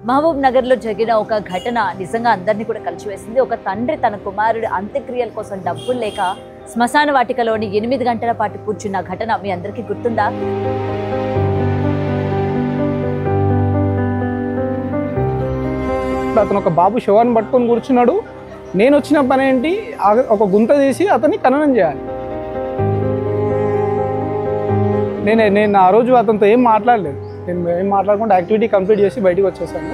మహబూబ్ నగర్లో జరిగిన ఒక ఘటన నిజంగా అందరినీ కూడా కలిసివేసింది. ఒక తండ్రి తన కుమారుడి అంత్యక్రియల కోసం డబ్బులు లేక శ్మశాన వాటికలోని 8 గంటల పాటు కూర్చున్న ఘటన మీ అందరికీ గుర్తుందా? అతను ఒక బాబు శవాన్ని పట్టుకొని కూర్చున్నాడు. నేను వచ్చిన పని ఏంటి, ఒక గుంత తీసి అతన్ని ఖననం చేయాలి. నేను ఆ రోజు అతనితో ఏం మాట్లాడలేదు. నేను ఏం మాట్లాడకుండా యాక్టివిటీ కంప్లీట్ చేసి బయటికి వచ్చేసాను.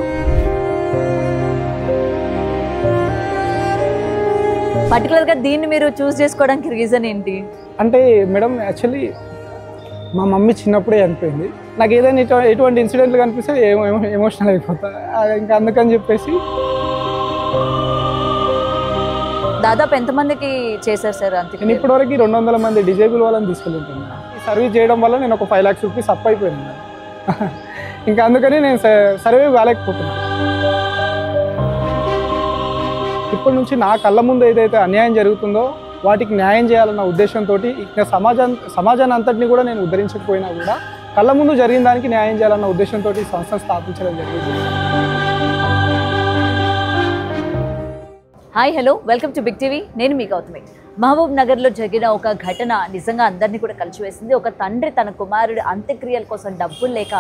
పర్టికులర్గా దీన్ని మీరు చూస్ చేసుకోవడానికి రీజన్ ఏంటి? అంటే మేడం, యాక్చువల్లీ మా మమ్మీ చిన్నప్పుడే చనిపోయింది. నాకు ఏదైనా ఎటువంటి ఇన్సిడెంట్లు కనిపిస్తే ఎమోషనల్ అయిపోతా. ఇంకా అందుకని చెప్పేసి. దాదాపు ఎంతమందికి చేశారు సార్ అంతే? నేను ఇప్పటివరకు 200 మంది డిజేబుల్ వాళ్ళని తీసుకెళ్ళింటాను. ఈ సర్వీస్ చేయడం వల్ల నేను ఒక 5 lakhs రూపీస్ అప్ అయిపోయింది. ఇంకా అందుకని నేను సర్వే కాలేకపోతున్నాను. ఇప్పటి నుంచి నా కళ్ళ ముందు ఏదైతే అన్యాయం జరుగుతుందో వాటికి న్యాయం చేయాలన్న ఉద్దేశంతో ఇంకా సమాజాన్ని అంతటిని కూడా నేను ఉద్ధరించకపోయినా కూడా కళ్ళ ముందు జరిగిన దానికి న్యాయం చేయాలన్న ఉద్దేశంతో ఈ సంస్థను స్థాపించడం జరిగింది. Hi, hello, welcome to Big TV. నేను మీ గౌతమి. మహబూబ్ నగర్లో జరిగిన ఒక ఘటన నిజంగా అందరినీ కూడా కలిసివేసింది. ఒక తండ్రి తన కుమారుడి అంత్యక్రియల కోసం డబ్బులు లేక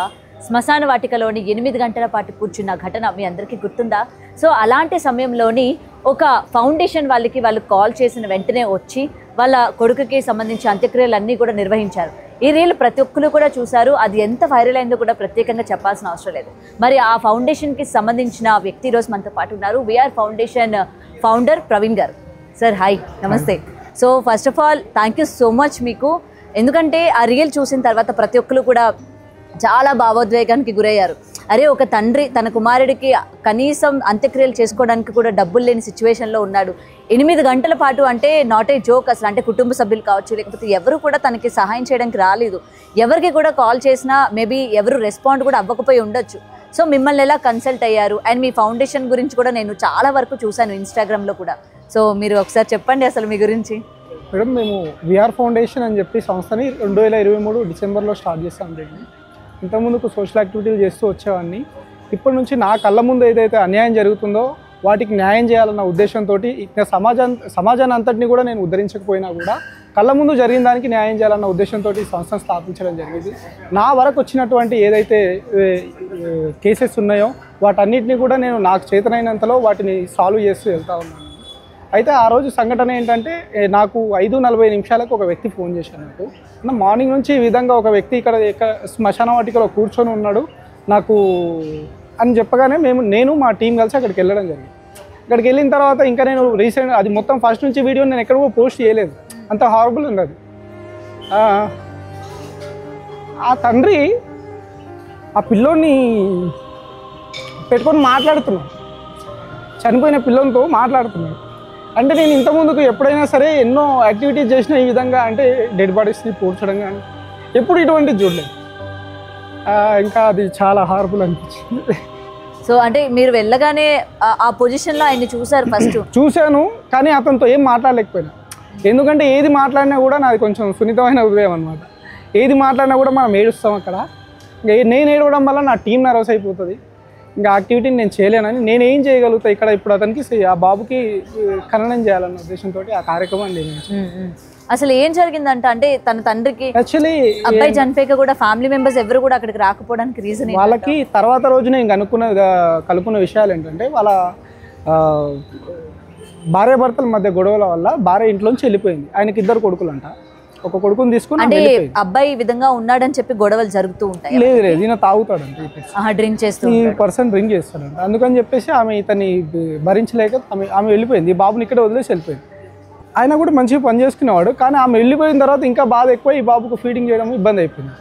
శ్మశాన వాటికలోని 8 గంటల పాటు కూర్చున్న ఘటన మీ అందరికీ గుర్తుందా? సో అలాంటి సమయంలోని ఒక ఫౌండేషన్ వాళ్ళు కాల్ చేసిన వెంటనే వచ్చి వాళ్ళ కొడుకుకి సంబంధించి అంత్యక్రియలన్నీ కూడా నిర్వహించారు. ఈ రీల్ ప్రతి ఒక్కరు కూడా చూశారు. అది ఎంత వైరల్ అయిందో కూడా ప్రత్యేకంగా చెప్పాల్సిన అవసరం లేదు. మరి ఆ ఫౌండేషన్కి సంబంధించిన వ్యక్తి ఈరోజు మనతో పాటు ఉన్నారు. వీఆర్ ఫౌండేషన్ ఫౌండర్ ప్రవీణ్ గారు. సార్ హాయ్, నమస్తే. So first of all thank you so much మీకు. ఎందుకంటే ఆ రీల్ చూసిన తర్వాత ప్రతి ఒక్కరు కూడా చాలా భావోద్వేగానికి గురయ్యారు. అరే, ఒక తండ్రి తన కుమారుడికి కనీసం అంత్యక్రియలు చేసుకోవడానికి కూడా డబ్బులు లేని సిచ్యువేషన్లో ఉన్నాడు. 8 గంటల పాటు అంటే నాట్ ఏ జోక్ అసలు. అంటే కుటుంబ సభ్యులు కావచ్చు, లేకపోతే ఎవరు కూడా తనకి సహాయం చేయడానికి రాలేదు. ఎవరికి కూడా కాల్ చేసినా మేబీ ఎవరు రెస్పాండ్ కూడా అవ్వకపోయి ఉండొచ్చు. సో మిమ్మల్ని ఎలా కన్సల్ట్ అయ్యారు? అండ్ మీ ఫౌండేషన్ గురించి కూడా నేను చాలా వరకు చూశాను ఇన్స్టాగ్రామ్లో కూడా. సో మీరు ఒకసారి చెప్పండి అసలు మీ గురించి. మేడం, మేము వీఆర్ ఫౌండేషన్ అని చెప్పి సంస్థని 2023 డిసెంబర్లో స్టార్ట్ చేస్తాం. ఇంతకుముందుకు సోషల్ యాక్టివిటీలు చేస్తూ వచ్చేవాడిని. ఇప్పటి నుంచి నా కళ్ళ ముందు ఏదైతే అన్యాయం జరుగుతుందో వాటికి న్యాయం చేయాలన్న ఉద్దేశంతో ఇంకా సమాజాన్ని అంతటిని కూడా నేను ఉద్ధరించకపోయినా కూడా కళ్ళ ముందు జరిగిన దానికి న్యాయం చేయాలన్న ఉద్దేశంతో ఈ సంస్థను స్థాపించడం జరిగింది. నా వరకు వచ్చినటువంటి ఏదైతే కేసెస్ ఉన్నాయో వాటన్నిటిని కూడా నేను నాకు చేతనైనంతలో వాటిని సాల్వ్ చేస్తూ వెళ్తూ ఉన్నాను. అయితే ఆ రోజు సంఘటన ఏంటంటే, నాకు 5:40 నిమిషాలకు ఒక వ్యక్తి ఫోన్ చేశాను. నాకు మార్నింగ్ నుంచి ఈ విధంగా ఒక వ్యక్తి ఇక్కడ శ్మశాన వాటికలో కూర్చొని ఉన్నాడు నాకు అని చెప్పగానే నేను మా టీం కలిసి అక్కడికి వెళ్ళడం జరిగింది. అక్కడికి వెళ్ళిన తర్వాత ఇంకా నేను రీసెంట్ అది మొత్తం ఫస్ట్ నుంచి వీడియో నేను ఎక్కడ కూడా పోస్ట్ చేయలేదు. అంత హారబుల్ ఉంది అది. ఆ తండ్రి ఆ పిల్లోని పెట్టుకొని మాట్లాడుతున్నాడు, చనిపోయిన పిల్లోనితో మాట్లాడుతున్నాడు. అంటే నేను ఇంతకుముందుకు ఎప్పుడైనా సరే ఎన్నో యాక్టివిటీస్ చేసిన ఈ విధంగా, అంటే డెడ్ బాడీస్ని పూడ్చడం కానీ ఎప్పుడు ఇటువంటిది చూడలేదు. ఇంకా అది చాలా హార్బుల్ అనిపించింది. సో అంటే మీరు వెళ్ళగానే ఆ పొజిషన్లో ఆయన్ని చూసారు? ఫస్ట్ చూశాను, కానీ అతనితో ఏం మాట్లాడలేకపోయినా. ఎందుకంటే ఏది మాట్లాడినా కూడా నాది కొంచెం సున్నితమైన హృదయం అనమాట. ఏది మాట్లాడినా కూడా మనం ఏడుస్తాం అక్కడ. నేను ఏడవడం వల్ల నా టీం నర్వస్ అయిపోతుంది. ఇంకా యాక్టివిటీని నేను చేయలేనని నేను ఏం చేయగలుగుతా ఇక్కడ. ఇప్పుడు అతనికి ఆ బాబుకి ఖననం చేయాలన్న ఉద్దేశంతో ఆ కార్యక్రమం నిర్వహించాను. అసలు ఏం జరిగిందంట అంటే తన తండ్రికి యాక్చువల్లీ అబ్బాయి చనిపోయాక కూడా ఫ్యామిలీ మెంబర్స్ ఎవరు కూడా అక్కడికి రాకపోవడానికి రీజన్ వాళ్ళకి తర్వాత రోజు నేను కలుపుకున్న విషయాలు ఏంటంటే, వాళ్ళ భార్యాభర్తల మధ్య గొడవల వల్ల భార్య ఇంట్లోంచి వెళ్ళిపోయింది. ఆయనకి 2 కొడుకులు అంట. ఒక కొడుకుని తీసుకుని అంటే అబ్బాయి ఈ విధంగా ఉన్నాడని చెప్పి గొడవలు జరుగుతూ ఉంటాయి. లేదు ఈయన తాగుతాడంట, డ్రింక్ చేస్తూ, ఈ పర్సన్ డ్రింక్ చేస్తాడంట. అందుకని చెప్పేసి ఆమె ఇతన్ని భరించలేక ఆమె వెళ్ళిపోయింది. ఈ బాబుని ఇక్కడ వదిలేసి వెళ్ళిపోయింది. ఆయన కూడా మంచిగా పని చేసుకునేవాడు, కానీ ఆమె వెళ్ళిపోయిన తర్వాత ఇంకా బాధ ఎక్కువ. ఈ బాబుకు ఫీడింగ్ చేయడం ఇబ్బంది అయిపోయింది.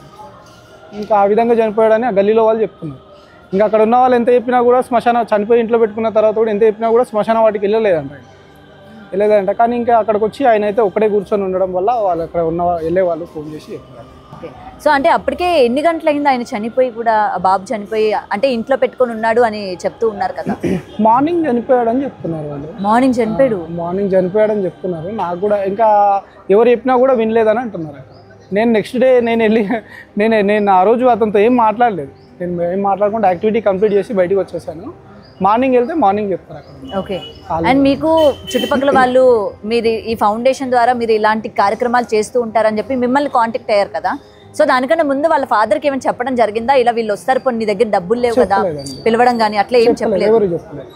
ఇంకా ఆ విధంగా చనిపోయాడని ఆ గల్లీలో వాళ్ళు చెప్తున్నారు. ఇంకా అక్కడ ఉన్న వాళ్ళు ఎంత చెప్పినా కూడా చనిపోయి ఇంట్లో పెట్టుకున్న తర్వాత కూడా ఎంత చెప్పినా కూడా శ్మశాన వాటికి వెళ్ళలేదంట. కానీ ఇంకా అక్కడికి వచ్చి ఆయన అయితే ఒక్కడే కూర్చొని ఉండడం వల్ల వాళ్ళు అక్కడ వెళ్ళే వాళ్ళు ఫోన్ చేసి చెప్పారు. సో అంటే అప్పటికే ఎన్ని గంటలు అయింది ఆయన చనిపోయి? కూడా బాబు చనిపోయి అంటే ఇంట్లో పెట్టుకొని ఉన్నాడు అని చెప్తూ ఉన్నారు కదా. మార్నింగ్ చనిపోయాడని చెప్తున్నారు వాళ్ళు. మార్నింగ్ చనిపోయాడని చెప్తున్నారు. నాకు కూడా ఇంకా ఎవరు చెప్పినా కూడా వినలేదని అంటున్నారు. నేను నెక్స్ట్ డే నేను ఆ రోజు అతనితో ఏం మాట్లాడలేదు. నేను ఏం మాట్లాడకుండా యాక్టివిటీ కంప్లీట్ చేసి బయటికి వచ్చేసాను. మార్నింగ్ వెళ్తే మార్నింగ్ చెప్తారు అక్కడ. ఓకే. అండ్ మీకు చుట్టుపక్కల వాళ్ళు మీరు ఈ ఫౌండేషన్ ద్వారా మీరు ఇలాంటి కార్యక్రమాలు చేస్తూ ఉంటారని చెప్పి మిమ్మల్ని కాంటాక్ట్ అయ్యారు కదా, సో దానికన్నా ముందు వాళ్ళ ఫాదర్కి ఏమైనా చెప్పడం జరిగిందా, ఇలా వీళ్ళు వస్తారు పోనీ నీ దగ్గర డబ్బులు లేవు కదా పిలవడం కానీ అట్లా ఏం చెప్పలేదు? ఎవరు చెప్పలేదు.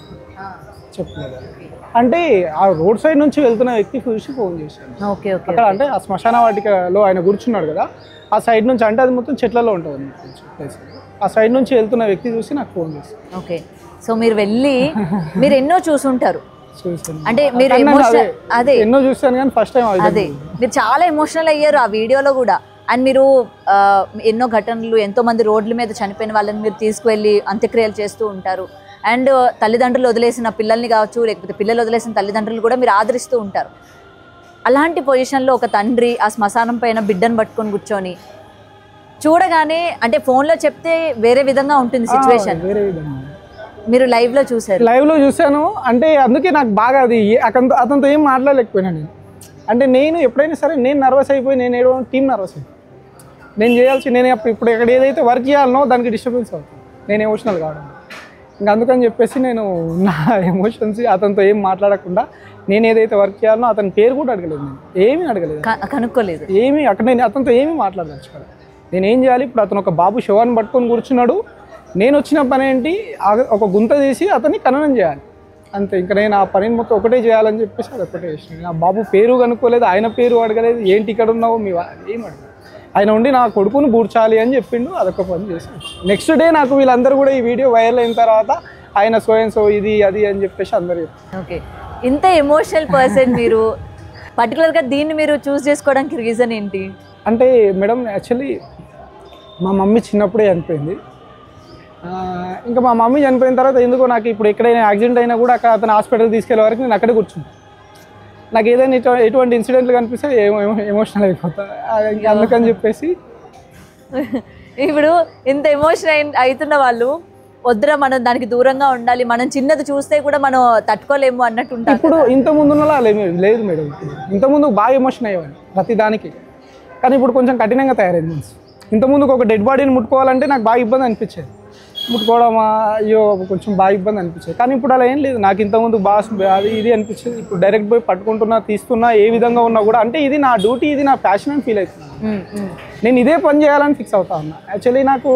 అంటే ఆ రోడ్ సైడ్ నుంచి వెళ్తున్న వ్యక్తి చూసి ఫోన్ చేశాను. Okay okay. అక్కడ అంటే ఆ శ్మశాన వాటికలో ఆయన కూర్చున్నాడు కదా, ఆ సైడ్ నుంచి, అంటే అది మొత్తం చెట్లలో ఉంటుంది ప్లేస్, ఆ సైడ్ నుంచి వెళ్తున్న వ్యక్తి చూసి నాకు ఫోన్ చేశాను. ఓకే. సో మీరు వెళ్ళి మీరు ఎన్నో చూసుంటారు, చూసాను. అంటే మీరు అదే ఎన్నో చూసాను కానీ ఫస్ట్ టైం అదే మీరు చాలా ఎమోషనల్ అయ్యారు ఆ వీడియోలో కూడా. అండ్ మీరు ఎన్నో ఘటనలు, ఎంతో మంది రోడ్ల మీద చనిపోయిన వాళ్ళని మీరు తీసుకువెళ్ళి అంత్యక్రియలు చేస్తూ ఉంటారు. అండ్ తల్లిదండ్రులు వదిలేసిన పిల్లల్ని కావచ్చు, లేకపోతే పిల్లలు వదిలేసిన తల్లిదండ్రులు కూడా మీరు ఆదరిస్తూ ఉంటారు. అలాంటి పొజిషన్లో ఒక తండ్రి ఆ శ్మశానం పైన బిడ్డను పట్టుకొని కూర్చొని చూడగానే, అంటే ఫోన్లో చెప్తే వేరే విధంగా ఉంటుంది సిచ్యువేషన్, వేరే విధంగా మీరు లైవ్లో చూసారు? లైవ్లో చూశాను. అంటే అందుకే నాకు బాగా అది అతనితో ఏం మాట్లాడలేకపోయినా నేను. అంటే నేను ఎప్పుడైనా సరే నేను నర్వస్ అయిపోయి, నేను ఏడో టీం నర్వస్ అయిపోయి, నేను ఇప్పుడు ఎక్కడ ఏదైతే వర్క్ చేయాలనో దానికి డిస్టర్బెన్స్ అవుతుంది, నేను ఎమోషనల్ కావడం. ఇంకా అందుకని చెప్పేసి నేను నా ఎమోషన్స్ అతనితో ఏం మాట్లాడకుండా, నేను ఏదైతే వర్క్ చేయాలనో అతని పేరు కూడా అడగలేదు, నేను ఏమీ అడగలేదు, కనుక్కోలేదు, ఏమీ. అక్కడ నేను అతనితో ఏమీ మాట్లాడదలుచుకోలేదు. నేను ఏం చేయాలి ఇప్పుడు? అతను ఒక బాబు శవాన్ని పట్టుకొని కూర్చున్నాడు, నేను వచ్చిన పని ఏంటి, ఒక గుంత తీసి అతన్ని ఖననం చేయాలి అంతే. ఇంకా నేను ఆ పనిని మొత్తం ఒకటే చేయాలని చెప్పేసి అది ఒకటే చేసినాను. నా బాబు పేరు కనుక్కోలేదు, ఆయన పేరు అడగలేదు, ఏంటి ఇక్కడ ఉన్నావు మీ ఏం అడగలేదు. ఆయన ఉండి నా కొడుకును బూడ్చాలి అని చెప్పిండు, అదొక పని చేశాను. నెక్స్ట్ డే నాకు వీళ్ళందరూ కూడా ఈ వీడియో వైరల్ అయిన తర్వాత ఆయన సో ఇది అది అని చెప్పేసి అందరూ చెప్పారు. ఓకే. ఇంత ఎమోషనల్ పర్సన్ మీరు, పర్టికులర్గా దీన్ని మీరు చూస్ చేసుకోవడానికి రీజన్ ఏంటి? అంటే మేడం, యాక్చువల్లీ మా మమ్మీ చిన్నప్పుడే చనిపోయింది. ఇంకా మా మమ్మీ చనిపోయిన తర్వాత ఎందుకో నాకు ఇప్పుడు ఎక్కడైనా యాక్సిడెంట్ అయినా కూడా అక్కడ అతను హాస్పిటల్ తీసుకెళ్లే వరకు నేను అక్కడే కూర్చుంటాను. నాకు ఏదైనా ఎటువంటి ఇన్సిడెంట్లు కనిపిస్తే ఎమోషనల్ అయిపోతా. అందుకని చెప్పేసి ఇప్పుడు ఇంత ఎమోషన్ అవుతున్న వాళ్ళు వద్దురా మనం దానికి దూరంగా ఉండాలి, మనం చిన్నది చూస్తే కూడా మనం తట్టుకోలేము అన్నట్టు ఉంటారు. ఇప్పుడు ఇంత ముందున్నలా లేదు మేడం. ఇంతకుముందు బాగా ఎమోషన్ అయ్యేవాడిని ప్రతి దానికి, కానీ ఇప్పుడు కొంచెం కఠినంగా తయారైంది మనసు. ఇంతకుముందుకు ఒక డెడ్ బాడీని ముట్టుకోవాలంటే నాకు బాగా ఇబ్బంది అనిపించేది, ముట్టుకోవడమా అయ్యో కొంచెం బాగా ఇబ్బంది అనిపించేది. కానీ ఇప్పుడు అలా ఏం లేదు, నాకు ఇంతకుముందు బాగా అది ఇది అనిపించేది. ఇప్పుడు డైరెక్ట్ పోయి పట్టుకుంటున్నా, తీస్తున్నా, ఏ విధంగా ఉన్నా కూడా అంటే ఇది నా డ్యూటీ, ఇది నా ప్యాషన్ అని ఫీల్ అవుతున్నాను. నేను ఇదే పని చేయాలని ఫిక్స్ అవుతా ఉన్నా. యాక్చువల్లీ నాకు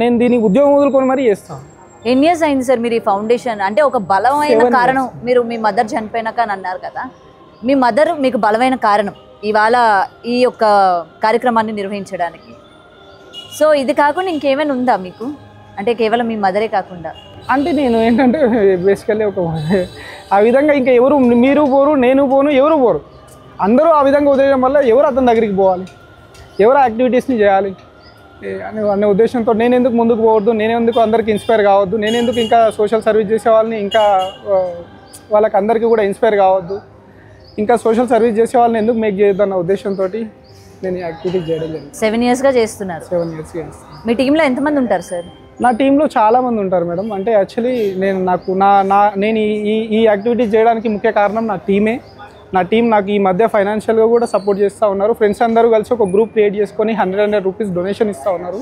నేను దీన్ని ఉద్యోగం వదులుకొని మరీ చేస్తాను. ఎన్ని ఇయర్స్ అయింది సార్ మీరు ఈ ఫౌండేషన్? అంటే ఒక బలమైన కారణం, మీరు మీ మదర్ చనిపోయినాక అని అన్నారు కదా, మీ మదర్ మీకు బలమైన కారణం ఇవాళ ఈ యొక్క కార్యక్రమాన్ని నిర్వహించడానికి. సో ఇది కాకుండా ఇంకేమైనా ఉందా మీకు? అంటే కేవలం మీ మదరే కాకుండా? అంటే నేను ఏంటంటే బేసికల్లీ ఆ విధంగా ఇంకా ఎవరు, మీరు పోరు, నేను పోను, ఎవరు పోరు, అందరూ ఆ విధంగా వదిలేయడం వల్ల ఎవరు అతని దగ్గరికి పోవాలి, ఎవరు యాక్టివిటీస్ని చేయాలి అనే ఉద్దేశంతో నేను ఎందుకు ముందుకు పోవద్దు, నేను ఎందుకు అందరికి ఇన్స్పైర్ కావద్దు, నేను ఎందుకు ఇంకా సోషల్ సర్వీస్ చేసే వాళ్ళని ఇంకా వాళ్ళకి అందరికీ కూడా ఇన్స్పైర్ కావద్దు, ఇంకా సోషల్ సర్వీస్ చేసే వాళ్ళని ఎందుకు మేక్ చేయొద్దు అన్న ఉద్దేశంతో నేను యాక్టివిటీస్ చేయడం జరిగింది. 7 yearsగా చేస్తున్నారు. 7 years చేస్తున్నాను. మీ టీంలో ఎంతమంది ఉంటారు సార్? నా టీంలో చాలామంది ఉంటారు మేడం. అంటే యాక్చువల్లీ నేను ఈ యాక్టివిటీస్ చేయడానికి ముఖ్య కారణం నా టీమే. నా టీం నాకు ఈ మధ్య ఫైనాన్షియల్గా కూడా సపోర్ట్ చేస్తూ ఉన్నారు. ఫ్రెండ్స్ అందరూ కలిసి ఒక గ్రూప్ క్రియేట్ చేసుకొని 100 రూపీస్ డొనేషన్ ఇస్తూ ఉన్నారు.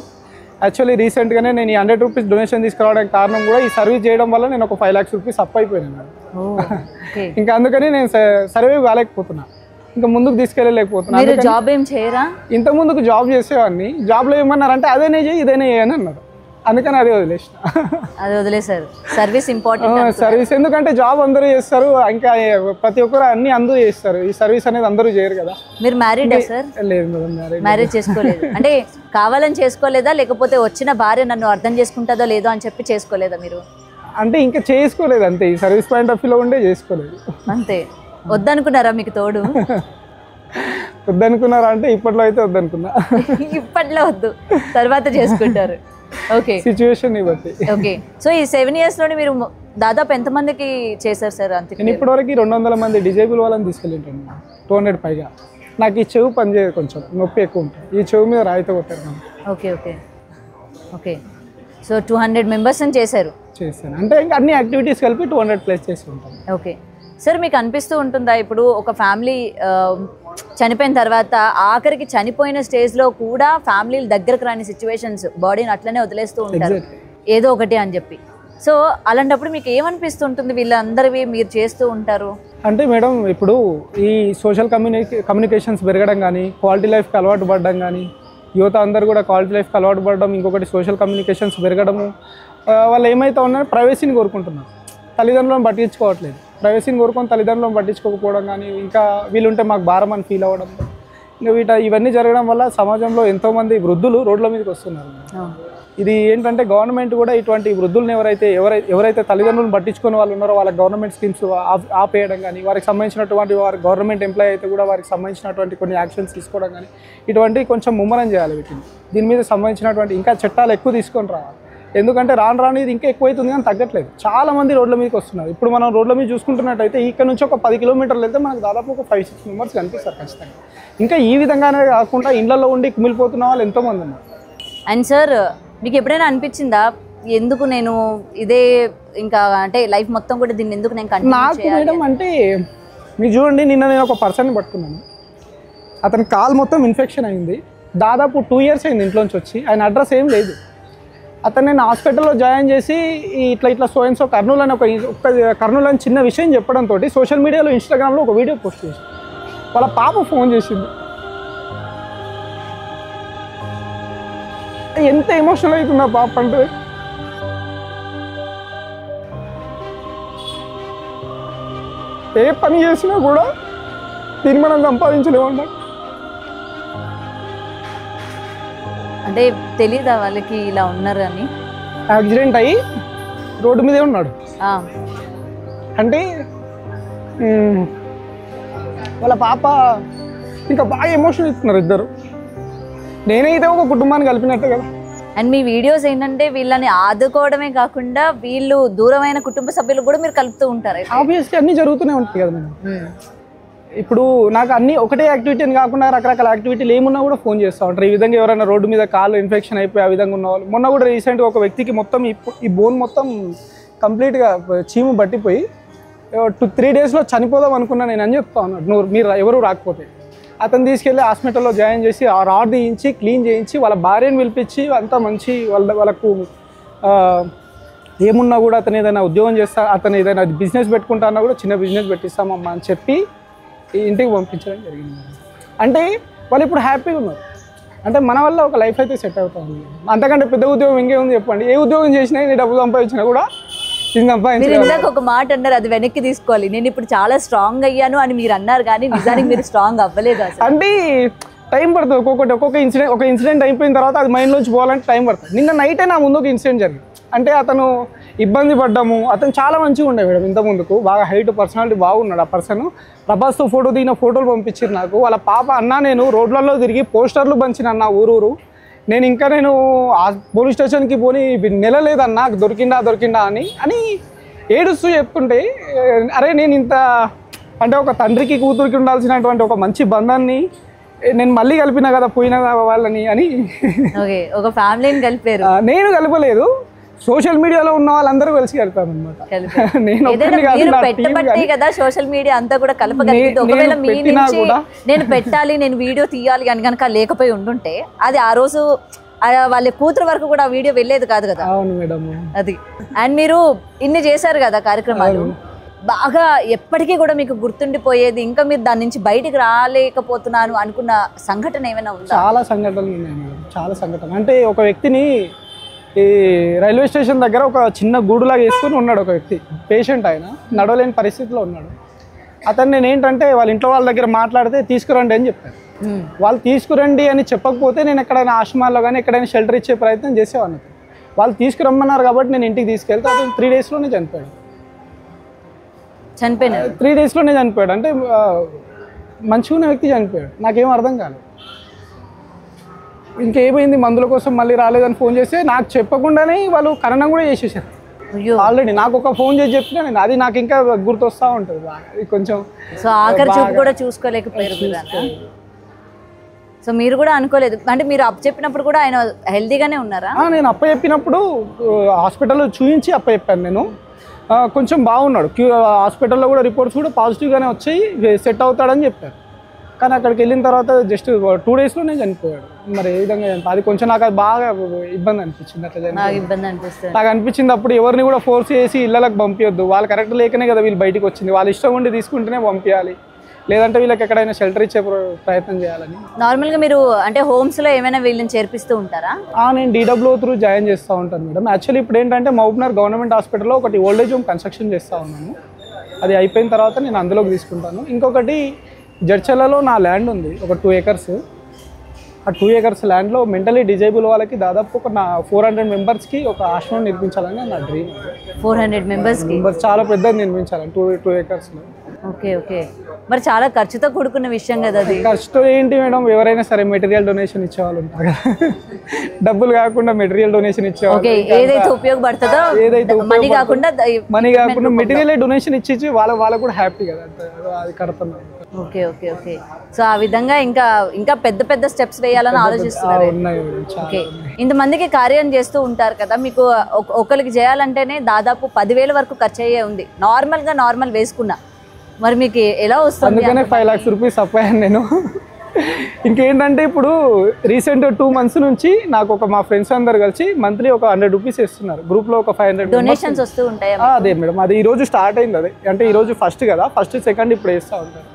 యాక్చువల్లీ రీసెంట్గానే నేను ఈ 100 రూపీస్ డొనేషన్ తీసుకురావడానికి కారణం కూడా ఈ సర్వీస్ చేయడం వల్ల నేను ఒక 5 lakhs రూపీస్ అప్ అయిపోయాను. ఇంకా అందుకని నేను సర్వే కాలేకపోతున్నా, ఇంకా ముందుకు తీసుకెళ్ళలేకపోతున్నా. జాబ్ ఏం చేయరా? ఇంత ముందుకు జాబ్ చేసేవాడిని. జాబ్లో ఏమన్నారంటే అదేనే చేయి ఇదేనే చేయని అన్నారు, అందుకని అదే వదిలేసిన. అది వదిలేసారు. Service important. సర్వీస్ ఎందుకంటే జాబ్ అందరూ చేస్తారు, ఇంకా ప్రతి ఒక్కరు అన్ని అందరూ చేస్తారు, ఈ సర్వీస్ అనేది అందరూ చేయరు కదా. మీరు మ్యారీడా సార్? లేదు మేడం, మ్యారేజ్ చేసుకోలేదు. అంటే కావాలని చేసుకోలేదా, లేకపోతే వచ్చిన భార్య నన్ను అర్థం చేసుకుంటుందో లేదో అని చెప్పి చేసుకోలేదా మీరు? అంటే ఇంకా చేసుకోలేదు అంతే, ఈ సర్వీస్ పాయింట్ ఆఫ్ వ్యూలో ఉండే చేసుకోలేదు అంతే. వద్దనుకున్నారా మీకు తోడు? వద్దనుకున్నారా అంటే ఇప్పట్లో అయితే వద్దనుకున్నా. ఇప్పట్లో వద్దు, తర్వాత చేసుకుంటారు. ఓకే, సిచ్యువేషన్ బట్టి. ఓకే. సో ఈ 7 yearsలోనే మీరు దాదాపు ఎంతమందికి చేశారు సార్? అంతే. నేను ఇప్పటివరకు 200 మంది డిజేబుల్ వాళ్ళని తీసుకెళ్ళింటాను, 200 పైగా. నాకు ఈ చెవు పనిచేయదు, కొంచెం నొప్పి ఎక్కువ ఉంటుంది, ఈ చెవు మీద రాయితో కొట్టారు. Okay okay okay. సో 200 మెంబర్స్ని చేశారు? చేశాను. అంటే ఇంకా అన్ని యాక్టివిటీస్ కలిపి 200+ చేసి ఉంటాను. ఓకే సార్, మీకు అనిపిస్తూ ఉంటుందా ఇప్పుడు ఒక ఫ్యామిలీ చనిపోయిన తర్వాత ఆఖరికి చనిపోయిన స్టేజ్లో కూడా ఫ్యామిలీలు దగ్గరకు రాని సిచ్యువేషన్స్, బాడీని అట్లనే వదిలేస్తూ ఉంటారు ఏదో ఒకటి అని చెప్పి. సో అలాంటప్పుడు మీకు ఏమనిపిస్తుంటుంది వీళ్ళందరివి మీరు చేస్తూ ఉంటారు అంటే మేడం, ఇప్పుడు ఈ సోషల్ కమ్యూనికేషన్స్ పెరగడం కానీ, క్వాలిటీ లైఫ్కి అలవాటు పడడం కానీ, యువత అందరూ కూడా క్వాలిటీ లైఫ్కి అలవాటు పడడం, ఇంకొకటి సోషల్ కమ్యూనికేషన్స్ పెరగడము, వాళ్ళు ఏమైతే ఉన్నారో ప్రైవసీని కోరుకుంటున్నారు, తల్లిదండ్రులను పట్టించుకోవట్లేదు. ప్రైవసీని కోరుకొని తల్లిదండ్రులను పట్టించుకోకపోవడం కానీ, ఇంకా వీళ్ళుంటే మాకు భారం అని ఫీల్ అవ్వడం, ఇంకా ఇవన్నీ జరగడం వల్ల సమాజంలో ఎంతోమంది వృద్ధులు రోడ్ల మీదకి వస్తున్నారు. ఇది ఏంటంటే గవర్నమెంట్ కూడా ఇటువంటి వృద్ధులను ఎవరైతే తల్లిదండ్రులను పట్టించుకుని వాళ్ళు ఉన్నారో వాళ్ళకి గవర్నమెంట్ స్కీమ్స్ ఆపేయడం కానీ, వారికి సంబంధించినటువంటి గవర్నమెంట్ ఎంప్లాయీ అయితే కూడా వారికి సంబంధించినటువంటి కొన్ని యాక్షన్స్ తీసుకోవడం కానీ, ఇటువంటివి కొంచెం ముమ్మరం చేయాలి. వీటిని దీని మీద సంబంధించినటువంటి ఇంకా చట్టాలు ఎక్కువ తీసుకొని రావాలి. ఎందుకంటే రాను ఇది ఇంకా ఎక్కువైతుంది కానీ తగ్గట్లేదు. చాలామంది రోడ్ల మీదకి వస్తున్నారు. ఇప్పుడు మనం రోడ్ల మీద చూసుకుంటున్నట్టయితే ఇక్కడ నుంచి ఒక 10 కిలోమీటర్లు వెళ్తే మనకు దాదాపు ఒక 5-6 మెంబర్స్ కనిపిస్తారు ఖచ్చితంగా. ఇంకా ఈ విధంగానే కాకుండా ఇళ్లలో ఉండి కుమిలిపోతున్న వాళ్ళు ఎంతోమంది ఉన్నారు. అండ్ సార్, మీకు ఎప్పుడైనా అనిపించిందా ఎందుకు నేను ఇదే ఇంకా అంటే లైఫ్ మొత్తం కూడా దీన్ని ఎందుకు నేను నాకు మేడం అంటే మీరు చూడండి, నిన్న నేను ఒక పర్సన్ని పట్టుకున్నాను. అతని కాలు మొత్తం ఇన్ఫెక్షన్ అయింది. దాదాపు 2 years అయింది ఇంట్లోంచి వచ్చి. ఆయన అడ్రస్ ఏం లేదు. అతను నేను హాస్పిటల్లో జాయిన్ చేసి ఇట్లా సో కర్నూలు అని కర్నూలు అని చిన్న విషయం చెప్పడంతో సోషల్ మీడియాలో ఇన్స్టాగ్రామ్లో ఒక వీడియో పోస్ట్ చేసి వాళ్ళ పాప ఫోన్ చేసింది. ఎంత ఎమోషనల్ అవుతుంది ఆ పాప అంటే. ఏ పని చేసినా కూడా దీన్ని మనం సంపాదించలేమన్నా. అంటే తెలియదా వాళ్ళకి ఇలా ఉన్నారు అని? యాక్సిడెంట్ అయ్యి రోడ్డు మీదే ఉన్నాడు. అంటే వాళ్ళ పాప ఇంకా బాగా ఎమోషనల్ ఇస్తున్నారు ఇద్దరు. నేనైతే ఒక కుటుంబాన్ని కలిపినట్టే కదా. అండ్ మీ వీడియోస్ ఏంటంటే వీళ్ళని ఆదుకోవడమే కాకుండా వీళ్ళు దూరమైన కుటుంబ సభ్యులు కూడా మీరు కలుపుతూ ఉంటారు. ఆబ్వియస్లీ అన్నీ జరుగుతూనే ఉంటాయి కదా మేడం. ఇప్పుడు నాకు అన్ని ఒకటే యాక్టివిటీ అని కాకుండా రకరకాల యాక్టివిటీలు ఏమున్నా కూడా ఫోన్ చేస్తూ ఉంటారు. ఈ విధంగా ఎవరైనా రోడ్డు మీద కాళ్ళు ఇన్ఫెక్షన్ అయిపోయి ఆ విధంగా ఉన్న వాళ్ళు. మొన్న కూడా రీసెంట్గా ఒక వ్యక్తికి మొత్తం ఈ బోన్ మొత్తం కంప్లీట్గా చీము పట్టిపోయి 2-3 daysలో చనిపోదాం అనుకున్నా నేను అని చెప్తా ఉన్నాడు. మీరు ఎవరు రాకపోతే అతను తీసుకెళ్ళి హాస్పిటల్లో జాయిన్ చేసి ఆ రాడ్ తీయించి క్లీన్ చేయించి వాళ్ళ భార్యను పిలిపించి అంతా మంచి వాళ్ళకు ఏమున్నా కూడా అతను ఏదైనా ఉద్యోగం చేస్తా, అతను ఏదైనా బిజినెస్ పెట్టుకుంటా అన్నా కూడా చిన్న బిజినెస్ పెట్టిస్తామమ్మా అని చెప్పి ఇంటికి పంపించడం జరిగింది. అంటే వాళ్ళు ఇప్పుడు హ్యాపీగా ఉన్నారు. అంటే మన వల్ల ఒక లైఫ్ అయితే సెట్ అవుతుంది. అంతకంటే పెద్ద ఉద్యోగం ఇంకేముంది చెప్పండి. ఏ ఉద్యోగం చేసినా నీ డబ్బు సంపాదించినా కూడా ఇందాక ఒక మాట అన్నారు, అది వెనక్కి తీసుకోవాలి. నేను ఇప్పుడు చాలా స్ట్రాంగ్ అయ్యాను అని మీరు అన్నారు, కానీ నిజానికి మీరు స్ట్రాంగ్ అవ్వలేదు. అంటే టైం పడుతుంది. ఒక్కొక్క ఇన్సిడెంట్ అయిపోయిన తర్వాత అది మైండ్లోంచి పోవాలంటే టైం పడుతుంది. నిన్న నైటే నా ముందు ఒక ఇన్సిడెంట్ జరిగింది. అంటే అతను ఇబ్బంది పడ్డాము. అతను చాలా మంచిగా ఉండే మేడం. ఇంత ముందుకు బాగా హైట్ పర్సనాలిటీ బాగున్నాడు. ఆ పర్సన్ ప్రభాస్తో ఫోటో దిగిన ఫోటోలు పంపించారు నాకు. వాళ్ళ పాప అన్న నేను రోడ్లలో తిరిగి పోస్టర్లు పంచిన అన్న ఊరూరు. నేను పోలీస్ స్టేషన్కి పోని నెల లేదన్నా దొరికిందా అని ఏడుస్తూ చెప్తుంటే, అరే నేను ఇంత అంటే ఒక తండ్రికి కూతురికి ఉండాల్సినటువంటి ఒక మంచి బంధాన్ని నేను మళ్ళీ కలిపినా కదా పోయిన వాళ్ళని అని. ఒక ఫ్యామిలీని కలిపారు. నేను కలపలేదు, సోషల్ మీడియాలో ఉన్న వాళ్ళందరూ కలిసి కలిపాను అనమాట. పెట్టబట్టే కదా సోషల్ మీడియా అంతా కూడా కలపగలిగింది. ఒకవేళ మీ నుంచి నేను పెట్టాలి, నేను వీడియో తీయాలి అని కనుక లేకపోయి ఉండుంటే అది ఆ రోజు వాళ్ళ కూతురు వరకు కూడా ఆ వీడియో వెళ్ళేది కాదు కదా. అవును మేడం. అది. అండ్ మీరు ఇన్ని చేశారు కదా కార్యక్రమాలు, బాగా ఎప్పటికీ కూడా మీకు గుర్తుండిపోయేది, ఇంకా మీరు దాని నుంచి బయటికి రాలేకపోతున్నాను అనుకున్న సంఘటన ఏమైనా ఉందా? చాలా సంఘటనలు ఉన్నాయి మేడం, చాలా సంఘటనలు. అంటే ఒక వ్యక్తిని ఈ రైల్వే స్టేషన్ దగ్గర ఒక చిన్న గూడులాగా వేసుకుని ఉన్నాడు ఒక వ్యక్తి, పేషెంట్. ఆయన నడవలేని పరిస్థితిలో ఉన్నాడు. అతను నేను ఏంటంటే వాళ్ళ ఇంట్లో వాళ్ళ దగ్గర మాట్లాడితే తీసుకురండి అని చెప్పాను. వాళ్ళు తీసుకురండి అని చెప్పకపోతే నేను ఎక్కడైనా ఆశ్రమాల్లో కానీ ఎక్కడైనా షెల్టర్ ఇచ్చే ప్రయత్నం చేసేవాడిని. వాళ్ళు తీసుకురమ్మన్నారు కాబట్టి నేను ఇంటికి తీసుకెళ్తే అతను 3 daysలోనే చనిపోయాడు. 3 daysలోనే చనిపోయాడు. అంటే మంచిగా ఉన్న వ్యక్తి చనిపోయాడు. నాకేం అర్థం కాలేదు. ఇంకేమైంది మందుల కోసం మళ్ళీ రాలేదని ఫోన్ చేస్తే నాకు చెప్పకుండానే వాళ్ళు ఖననం కూడా చేసేసారు ఆల్రెడీ. నాకు ఒక ఫోన్ చేసి చెప్పినా నేను, అది నాకు ఇంకా గుర్తొస్తూ ఉంటుంది. అది కొంచెం ఆఖరి చూపు కూడా చూసుకోలేకపోయారు. సో మీరు కూడా అనుకోలేదు అంటే మీరు చెప్పినప్పుడు కూడా ఆయన హెల్తీగానే ఉన్నారా? నేను చెప్పినప్పుడు హాస్పిటల్లో చూపించి చెప్పాను. నేను కొంచెం బాగున్నాడు. హాస్పిటల్లో కూడా రిపోర్ట్స్ కూడా పాజిటివ్గానే వచ్చాయి, సెట్ అవుతాడని చెప్పారు. కానీ అక్కడికి వెళ్ళిన తర్వాత జస్ట్ 2 డేస్లోనే చనిపోయాడు. మరి ఏ విధంగా అది కొంచెం నాకు అది బాగా ఇబ్బంది అనిపించింది. అట్లా నాకు అనిపించింది అప్పుడు ఎవరిని కూడా ఫోర్స్ చేసి ఇళ్ళకి పంపించొద్దు. వాళ్ళు కరెక్ట్ లేకనే కదా వీళ్ళు బయటకు వచ్చింది. వాళ్ళు ఇష్టం ఉండి తీసుకుంటేనే పంపించాలి, లేదంటే వీళ్ళకి ఎక్కడైనా షెల్టర్ ఇచ్చే ప్రయత్నం చేయాలని. నార్మల్గా మీరు అంటే హోమ్స్లో ఏమైనా వీళ్ళని చేర్పిస్తూ ఉంటారా? నేను DWO త్రూ జాయిన్ చేస్తూ ఉంటాను మేడం. యాక్చువల్లీ ఇప్పుడు ఏంటంటే మహబూబ్నగర్ గవర్నమెంట్ హాస్పిటల్లో ఒకటి ఓల్డేజ్ హోమ్ కన్స్ట్రక్షన్ చేస్తూ ఉన్నాను. అది అయిపోయిన తర్వాత నేను అందులోకి తీసుకుంటాను. ఇంకొకటి జడ్చర్లలో నా ల్యాండ్ ఉంది, ఒక 2 acres. ఆ 2 acres ల్యాండ్లో మెంటలీ డిజేబుల్ వాళ్ళకి దాదాపు ఒక 400 మెంబర్స్కి ఒక ఆశ్రమం నిర్మించాలని నా డ్రీమ్. 400 మెంబర్స్ చాలా పెద్దది నిర్మించాలని 2 acresలో. Okay okay. మరి చాలా ఖర్చుతో కూడుకున్న విషయం కదా అది. ఖర్చుతో ఏంటి మేడం, ఎవరైనా సరే మెటీరియల్ డొనేషన్ ఇచ్చేవాళ్ళు ఉంటారు కదా, డబ్బులు కాకుండా మెటీరియల్ డొనేషన్ ఇచ్చేవాళ్ళు. ఏదైతే ఉపయోగపడుతుందో, ఏదైతే మనీ కాకుండా మెటీరియల్ డొనేషన్ ఇచ్చి వాళ్ళకు కూడా హ్యాపీ కదా, అది కడుతున్నాను. Okay okay okay. సో ఆ విధంగా ఇంకా పెద్ద పెద్ద స్టెప్స్ వేయాలని ఆలోచిస్తున్నారు. ఓకే, ఇంతమందికి కార్యం చేస్తూ ఉంటారు కదా, మీకు ఒకరికి చేయాలంటేనే దాదాపు 10,000 వరకు ఖర్చు అయ్యే ఉంది నార్మల్ వేసుకున్నా. మరి మీకు ఎలా వస్తుంది? అందుకనే 5 lakhs రూపీస్ అప్పాను నేను. ఇంకేంటంటే ఇప్పుడు రీసెంట్ 2 months నుంచి నాకు మా ఫ్రెండ్స్ అందరు కలిసి మంత్లీ ఒక 100 రూపీస్ ఇస్తున్నారు. గ్రూప్లో ఒక 500 డొనేషన్స్ వస్తూ ఉంటాయి. అదే మేడం, అది ఈరోజు స్టార్ట్ అయింది. అదే అంటే ఈరోజు ఫస్ట్ కదా, ఫస్ట్ సెకండ్ ఇప్పుడు వేస్తూ ఉంటారు.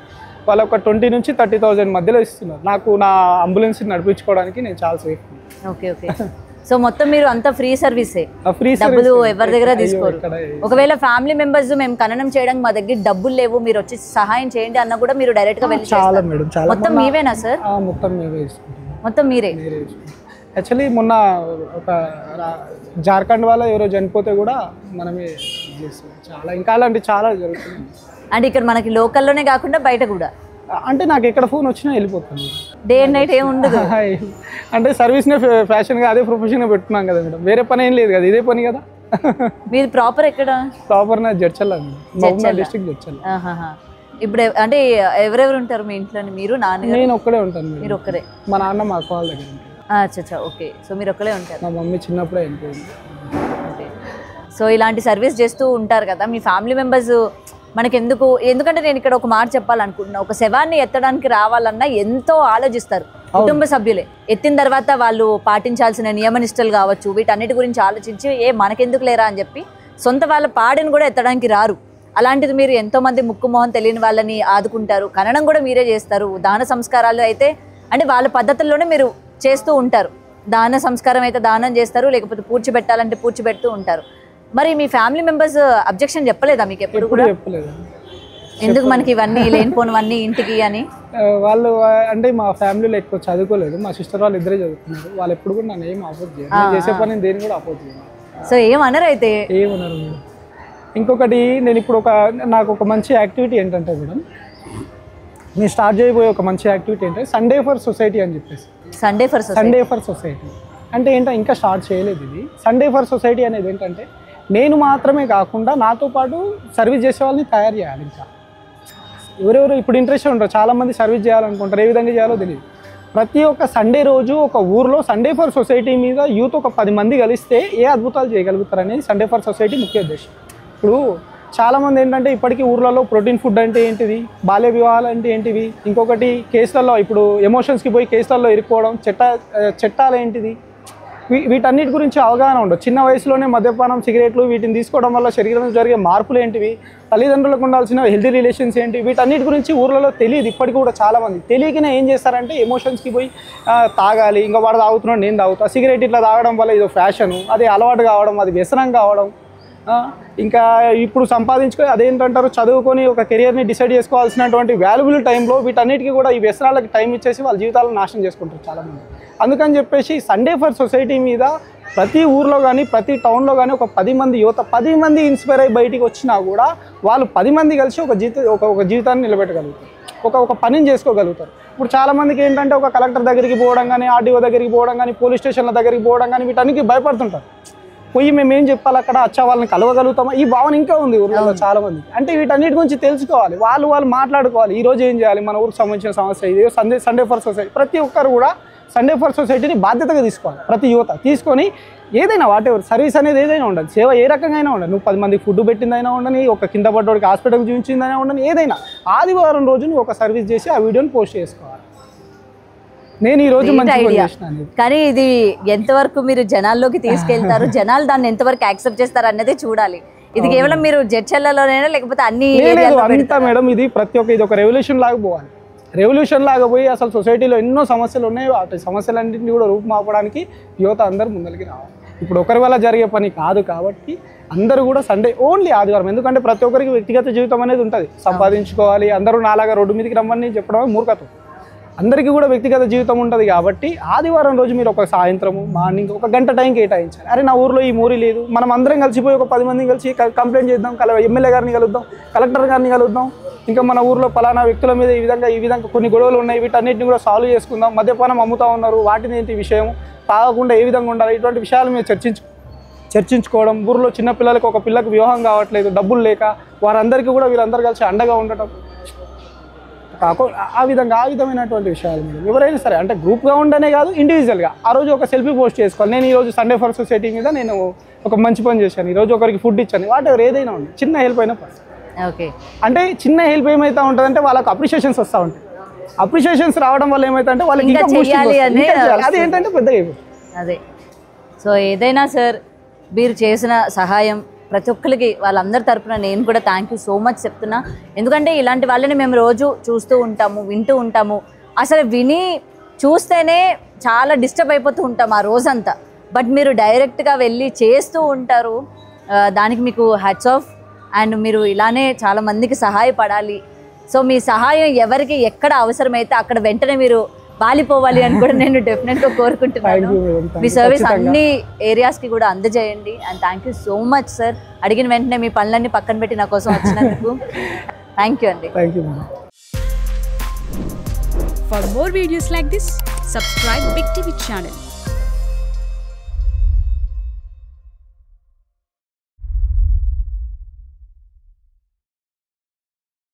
వాళ్ళు ఒక 20,000 నుంచి 30,000 మధ్యలో ఇస్తున్నారు. నాకు నా అంబులెన్స్ నడిపించుకోవడానికి నేను చాలా సేఫ్. Okay okay. సో మొత్తం మీరు అంతా ఫ్రీ సర్వీసే, డబ్బులు ఎవరి దగ్గర తీసుకోరు. ఒకవేళ ఫ్యామిలీ మెంబర్స్ మేము ఖననం చేయడానికి మా దగ్గర డబ్బులు లేవు, మీరు వచ్చి సహాయం చేయండి అన్న కూడా మీరు డైరెక్ట్ గా వెళ్ళి మొత్తం మీవేనా సార్? మొత్తం మీరే. యాక్చువల్లీ మొన్న ఒక జార్ఖండ్ వాళ్ళ ఎవరో చనిపోతే కూడా మనమే చేస్తాం. చాలా ఇంకా అలాంటి చాలా జరుగుతుంది. అంటే ఇక్కడ మనకి లోకల్లోనే కాకుండా బయట కూడా? అంటే నాకు ఎక్కడ ఫోన్ వచ్చినా వెళ్ళిపోతాను. డే అండ్ నైట్ ఏమి ఉండదు. అంటే సర్వీస్నే ఫ్యాషన్గా అదే ప్రొఫెషన్గా పెట్టుకున్నాం కదా మేడం, వేరే పని ఏం లేదు కదా, ఇదే పని కదా. మీది ప్రాపర్ ఎక్కడ? ప్రాపర్ నా జడ్చర్ల, మహబూబ్నగర్ డిస్ట్రిక్ట్ జడ్చర్ల. ఇప్పుడు అంటే ఎవరెవరు ఉంటారు మీ ఇంట్లో? మీరు, నాన్న? నేను ఒక్కడే ఉంటాను. మీరు ఒక్కరే? మా నాన్న మా అక్క వాళ్ళ దగ్గర. అచ్చా ఓకే. సో మీరు ఒక్కలే ఉంటారు? మా మమ్మీ చిన్నప్పుడే వెళ్ళిపోయింది. ఓకే. సో ఇలాంటి సర్వీస్ చేస్తూ ఉంటారు కదా, మీ ఫ్యామిలీ మెంబర్స్ మనకి ఎందుకంటే నేను ఇక్కడ ఒక మాట చెప్పాలనుకుంటున్నా, ఒక శవాన్ని ఎత్తడానికి రావాలన్నా ఎంతో ఆలోచిస్తారు కుటుంబ సభ్యులే. ఎత్తిన తర్వాత వాళ్ళు పాటించాల్సిన నియమనిష్టలు కావచ్చు, వీటన్నిటి గురించి ఆలోచించి మనకెందుకు లేరా అని చెప్పి సొంత వాళ్ళ పాడిని కూడా ఎత్తడానికి రారు. అలాంటిది మీరు ఎంతోమంది ముక్కు మొహం తెలియని వాళ్ళని ఆదుకుంటారు, ఖననం కూడా మీరే చేస్తారు. దాన సంస్కారాలు అయితే అంటే వాళ్ళ పద్ధతుల్లోనే మీరు చేస్తూ ఉంటారు. దాన సంస్కారం అయితే దానం చేస్తారు, లేకపోతే పూడ్చిపెట్టాలంటే పూడ్చిపెడుతూ ఉంటారు. మరి మీ ఫ్యామిలీ మెంబర్స్ అబ్జెక్షన్ చెప్పలేదా మీకు ఎప్పుడు కూడా? చెప్పలేదు. ఎందుకు మనకి ఇవన్నీ లేనిపోనివన్నీ ఇంటికి అని? వాళ్ళు అంటే మా ఫ్యామిలీలో ఎక్కువ చదువుకోలేదు, మా సిస్టర్ వాళ్ళు ఇద్దరే చదువుతున్నారు. వాళ్ళు ఎప్పుడు కూడా నన్ను ఏం అపోజ్ చేయరు, నేను చేసే పని దేని కూడా అపోజ్ చేయను. సో ఏమన్నారు అయితే? ఏమన్నారు. ఇంకొకటి నేను ఇప్పుడు నాకు ఒక మంచి యాక్టివిటీ ఏంటంటే మేడం, నేను స్టార్ట్ చేయబోయే ఒక మంచి యాక్టివిటీ ఏంటంటే సండే ఫర్ సొసైటీ అని చెప్పేసి. సండే ఫర్ సొసైటీ అంటే ఏంటో ఇంకా స్టార్ట్ చేయలేదు ఇది. సండే ఫర్ సొసైటీ అనేది ఏంటంటే నేను మాత్రమే కాకుండా నాతో పాటు సర్వీస్ చేసే వాళ్ళని తయారు చేయాలి. ఇంకా ఎవరెవరు ఇప్పుడు ఇంట్రెస్ట్ ఉంటారు, చాలామంది సర్వీస్ చేయాలనుకుంటారు, ఏ విధంగా చేయాలో తెలియదు. ప్రతి ఒక్క సండే రోజు ఒక ఊర్లో సండే ఫర్ సొసైటీ మీద యూత్ ఒక 10 మంది కలిస్తే ఏ అద్భుతాలు చేయగలుగుతారు అనేది సండే ఫర్ సొసైటీ ముఖ్య ఉద్దేశం. ఇప్పుడు చాలామంది ఏంటంటే ఇప్పటికీ ఊర్లలో ప్రోటీన్ ఫుడ్ అంటే ఏంటిది, బాల్య వివాహాలు అంటే ఏంటివి, ఇంకొకటి కేసులలో ఇప్పుడు ఎమోషన్స్కి పోయి కేసులలో ఇరుక్కోవడం, చట్టాలు ఏంటిది, వీటన్నిటి గురించి అవగాహన ఉండదు. చిన్న వయసులోనే మద్యపానం, సిగరెట్లు వీటిని తీసుకోవడం వల్ల శరీరంలో జరిగే మార్పులు ఏంటివి, తల్లిదండ్రులకు ఉండాల్సిన హెల్తీ రిలేషన్స్ ఏంటి, వీటన్నిటి గురించి ఊర్లలో తెలియదు. ఇప్పటికీ కూడా చాలామంది తెలియకనే ఏం చేస్తారంటే ఎమోషన్స్కి పోయి తాగాలి, ఇంకా వాడు తాగుతున్నాడు నేను తాగుతా, సిగరెట్ ఇట్లా తాగడం వల్ల ఇదో ఫ్యాషను, అది అలవాటు కావడం, అది వ్యసనం కావడం. ఇంకా ఇప్పుడు సంపాదించుకొని అదేంటంటారు, చదువుకొని ఒక కెరియర్ని డిసైడ్ చేసుకోవాల్సినటువంటి వాల్యుబుల్ టైంలో వీటన్నిటికీ కూడా ఈ వ్యసనాలకి టైం ఇచ్చేసి వాళ్ళ జీవితాలను నాశనం చేసుకుంటారు చాలామంది. అందుకని చెప్పేసి సండే ఫర్ సొసైటీ మీద ప్రతి ఊర్లో కానీ ప్రతి టౌన్లో కానీ ఒక 10 మంది యువత 10 మంది ఇన్స్పైర్ అయ్యి బయటికి వచ్చినా కూడా వాళ్ళు 10 మంది కలిసి ఒక జీవితాన్ని నిలబెట్టగలుగుతారు, ఒక పనిని చేసుకోగలుగుతారు. ఇప్పుడు చాలామందికి ఏంటంటే ఒక కలెక్టర్ దగ్గరికి పోవడం కానీ, ఆర్డీఓ దగ్గరికి పోవడం కానీ, పోలీస్ స్టేషన్ల దగ్గరికి పోవడం కానీ వీటన్నిటికీ భయపడుతుంటారు. పోయి మేము ఏం చెప్పాలి అక్కడ, వచ్చా వాళ్ళని కలవగలుగుతామా, ఈ భావన ఇంకా ఉంది ఊర్లలో చాలామంది. అంటే వీటన్నిటి గురించి తెలుసుకోవాలి, వాళ్ళు మాట్లాడుకోవాలి, ఈరోజు ఏం చేయాలి, మన ఊరికి సంబంధించిన సమస్య ఇది, సండే ఫర్ సొసైటీ. ప్రతి ఒక్కరు కూడా సండే ఫర్ సొసైటీని బాధ్యతగా తీసుకోవాలి ప్రతి యువత తీసుకొని ఏదైనా వాటెవర్ సర్వీస్ అనేది ఏదైనా ఉండదు, సేవ ఏ రకంగా అయినా ఉండదు. నువ్వు 10 మందికి ఫుడ్ పెట్టిందైనా ఉండని, ఒక కింద పడ్డోడికి హాస్పిటల్కి చూపించిందైనా ఉండని, ఏదైనా ఆదివారం రోజు నువ్వు ఒక సర్వీస్ చేసి ఆ వీడియోని పోస్ట్ చేసుకోవాలి. నేను ఈ రోజు మంచి పని చేసినాను. కానీ ఇది ఎంతవరకు మీరు జనాల్లోకి తీసుకెళ్తారు, జనాలు దాన్ని ఎంతవరకు యాక్సెప్ట్ చేస్తారు అన్నదే చూడాలి. ఇది కేవలం మీరు జడ్చర్లలోనైనా లేకపోతే అన్ని అంతా మేడం, ఇది ప్రతి ఒక్క ఇది ఒక రెవల్యూషన్ లాగా పోవాలి. రెవల్యూషన్ లాగా పోయి అసలు సొసైటీలో ఎన్నో సమస్యలు ఉన్నాయి, వాటి సమస్యలన్నింటినీ కూడా రూపుమాపడానికి యువత అందరూ ముందరికి రావాలి. ఇప్పుడు ఒకరి వల్ల జరిగే పని కాదు కాబట్టి అందరూ కూడా సండే ఓన్లీ ఆదివారం, ఎందుకంటే ప్రతి ఒక్కరికి వ్యక్తిగత జీవితం అనేది ఉంటుంది, సంపాదించుకోవాలి. అందరూ నాలాగా రోడ్డు మీదకి రమ్మని చెప్పడం మూర్ఖత్వం. అందరికీ కూడా వ్యక్తిగత జీవితం ఉంటుంది కాబట్టి ఆదివారం రోజు మీరు ఒక సాయంత్రము మార్నింగ్ ఒక గంట టైం కేటాయించాలి. అరే నా ఊర్లో ఈ మూరి లేదు, మనం అందరం కలిసిపోయి ఒక 10 మందిని కలిసి కంప్లైంట్ చేద్దాం, ఎమ్మెల్యే గారిని కలుద్దాం, కలెక్టర్ గారిని కలుద్దాం, ఇంకా మన ఊర్లో పలానా వ్యక్తుల మీద ఈ విధంగా కొన్ని గొడవలు ఉన్నాయి, వీటన్నిటిని కూడా సాల్వ్ చేసుకుందాం. మద్యపానం అమ్ముతూ ఉన్నారు, వాటిని ఏంటి విషయం, తాగకుండా ఏ విధంగా ఉండాలి, ఇటువంటి విషయాలు మీరు చర్చించుకోవడం. ఊర్లో చిన్నపిల్లలకు ఒక పిల్లలకు వివాహం కావట్లేదు, డబ్బులు లేక వారందరికీ కూడా వీళ్ళందరూ కలిసి అండగా ఉండటం, ఆ విధమైనటువంటి విషయాలు మీరు ఎవరైనా సరే అంటే గ్రూప్గా ఉండనే కాదు, ఇండివిజువల్గా ఆ రోజు ఒక సెల్ఫీ పోస్ట్ చేసుకోవాలి. నేను ఈరోజు సండే ఫర్ సొసైటీ మీద నేను ఒక మంచి పని చేశాను, ఈరోజు ఒకరికి ఫుడ్ ఇచ్చాను, వాటెవర్ ఏదైనా ఉంది, చిన్న హెల్ప్ అయినా పర్లేదు. ఓకే, అంటే చిన్న హెల్ప్ ఏమైతే ఉంటుందంటే వాళ్ళకి అప్రిషియేషన్స్ వస్తూ ఉంటాయి. అప్రిషియేషన్స్ రావడం వల్ల ఏమైతే వాళ్ళకి అది ఏంటంటే పెద్దగా అయిపోతుంది. అదే సో ఏదైనా సార్ మీరు చేసిన సహాయం ప్రతి ఒక్కరికి వాళ్ళందరి తరపున నేను కూడా థ్యాంక్ యూ సో మచ్ చెప్తున్నా. ఎందుకంటే ఇలాంటి వాళ్ళని మేము రోజు చూస్తూ ఉంటాము, వింటూ ఉంటాము, అసలు విని చూస్తేనే చాలా డిస్టర్బ్ అయిపోతూ ఉంటాం ఆ రోజంతా. బట్ మీరు డైరెక్ట్గా వెళ్ళి చేస్తూ ఉంటారు, దానికి మీకు హ్యాట్స్ ఆఫ్. అండ్ మీరు ఇలానే చాలా మందికి సహాయపడాలి. సో మీ సహాయం ఎవరికి ఎక్కడ అవసరమైతే అక్కడ వెంటనే మీరు వాలిపోవాలి అని కూడా నేను డెఫినెట్గా కోరుకుంటున్నాను. మీ సర్వీస్ అన్ని ఏరియాస్కి కూడా అందజేయండి. And thank you so much sir. అడిగిన వెంటనే మీ పనులన్నీ పక్కన పెట్టి నా కోసం వచ్చినందుకు థ్యాంక్ యూ అండి. For more videos like this, subscribe Big TV channel.